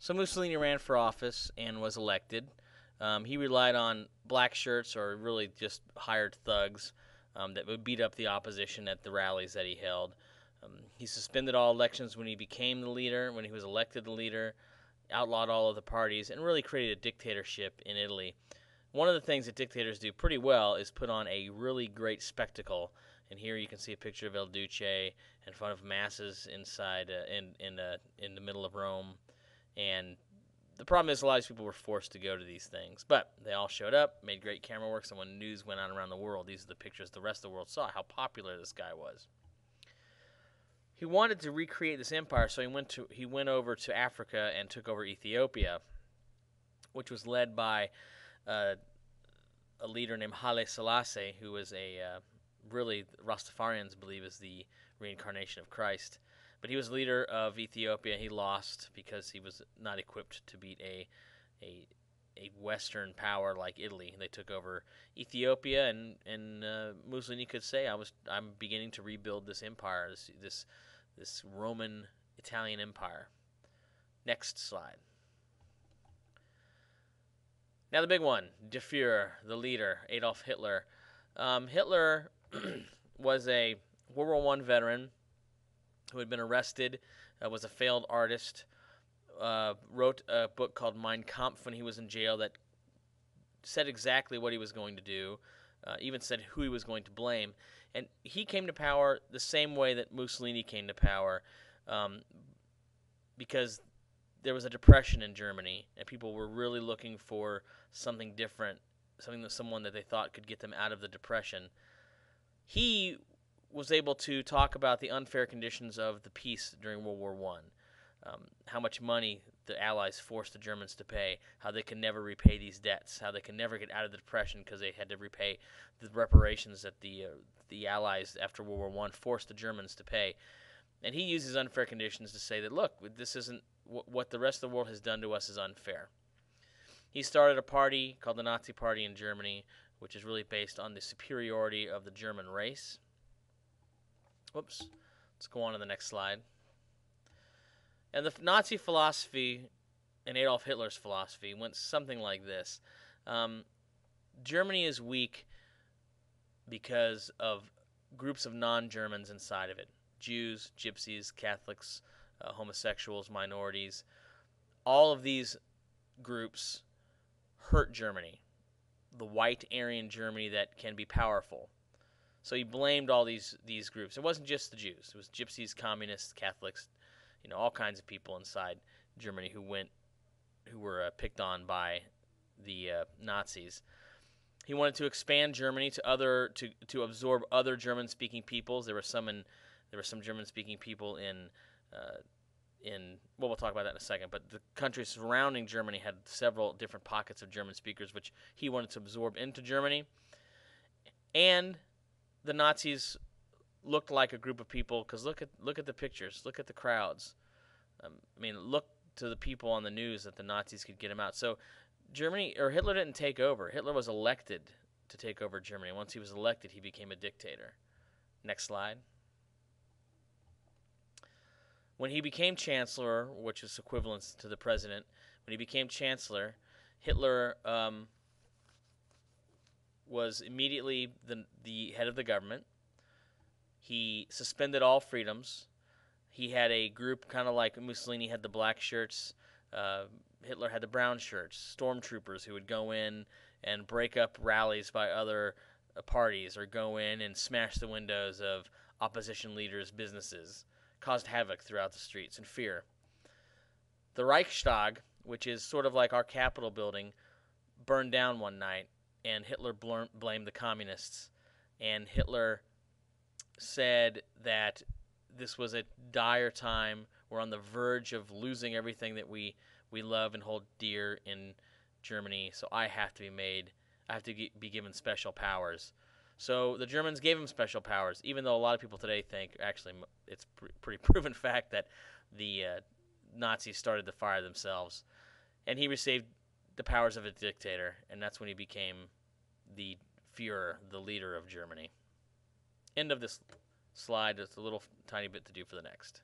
So Mussolini ran for office and was elected. He relied on black shirts, or really just hired thugs, that would beat up the opposition at the rallies that he held. He suspended all elections when he became the leader, when he was elected the leader, outlawed all of the parties, and really created a dictatorship in Italy. One of the things that dictators do pretty well is put on a really great spectacle. And here you can see a picture of El Duce in front of masses inside in the middle of Rome. And the problem is a lot of people were forced to go to these things, but they all showed up, made great camera work. So when news went on around the world, these are the pictures the rest of the world saw how popular this guy was. He wanted to recreate this empire, so he went over to Africa and took over Ethiopia, which was led by a leader named Haile Selassie, who was really Rastafarians believe is the reincarnation of Christ. But he was leader of Ethiopia. He lost because he was not equipped to beat a Western power like Italy. They took over Ethiopia, and Mussolini could say, I'm beginning to rebuild this empire, this Roman Italian empire. Next slide. Now the big one, Der Führer, the leader, Adolf Hitler. Hitler was a World War I veteran who had been arrested, was a failed artist, wrote a book called Mein Kampf when he was in jail that said exactly what he was going to do, even said who he was going to blame. And he came to power the same way that Mussolini came to power, because there was a depression in Germany, and people were really looking for something different, someone that they thought could get them out of the depression. He was able to talk about the unfair conditions of the peace during World War I, how much money the Allies forced the Germans to pay, how they could never repay these debts, how they could never get out of the depression because they had to repay the reparations that the Allies after World War I forced the Germans to pay. And he uses unfair conditions to say that, look, this isn't what the rest of the world has done to us is unfair. He started a party called the Nazi Party in Germany, which is really based on the superiority of the German race. Whoops. Let's go on to the next slide. And the Nazi philosophy and Adolf Hitler's philosophy went something like this. Germany is weak because of groups of non-Germans inside of it. Jews, gypsies, Catholics, homosexuals, minorities. All of these groups hurt Germany, the white Aryan Germany that can be powerful. So he blamed all these groups. It wasn't just the Jews. It was gypsies, communists, Catholics, all kinds of people inside Germany who were picked on by the Nazis. He wanted to expand Germany to absorb other German-speaking peoples. There were some German-speaking people in well, we'll talk about that in a second, but the countries surrounding Germany had several different pockets of German speakers, which he wanted to absorb into Germany. And the Nazis looked like a group of people, because look at the pictures, look at the crowds. Look to the people on the news that the Nazis could get them out. So Hitler didn't take over. Hitler was elected to take over Germany. Once he was elected, he became a dictator. Next slide. When he became chancellor, which is equivalent to the president, when he became chancellor, Hitler was immediately the head of the government. He suspended all freedoms. He had a group kind of like Mussolini had the black shirts. Hitler had the brown shirts, stormtroopers who would go in and break up rallies by other parties or go in and smash the windows of opposition leaders' businesses. Caused havoc throughout the streets and fear. The Reichstag, which is sort of like our Capitol building, burned down one night, and Hitler blamed the communists. And Hitler said that this was a dire time. We're on the verge of losing everything that we love and hold dear in Germany, so I have to be given special powers. So the Germans gave him special powers, even though a lot of people today think, actually, it's pretty proven fact that the Nazis started the fire themselves. And he received the powers of a dictator, and that's when he became the Führer, the leader of Germany. End of this slide. There's a little tiny bit to do for the next.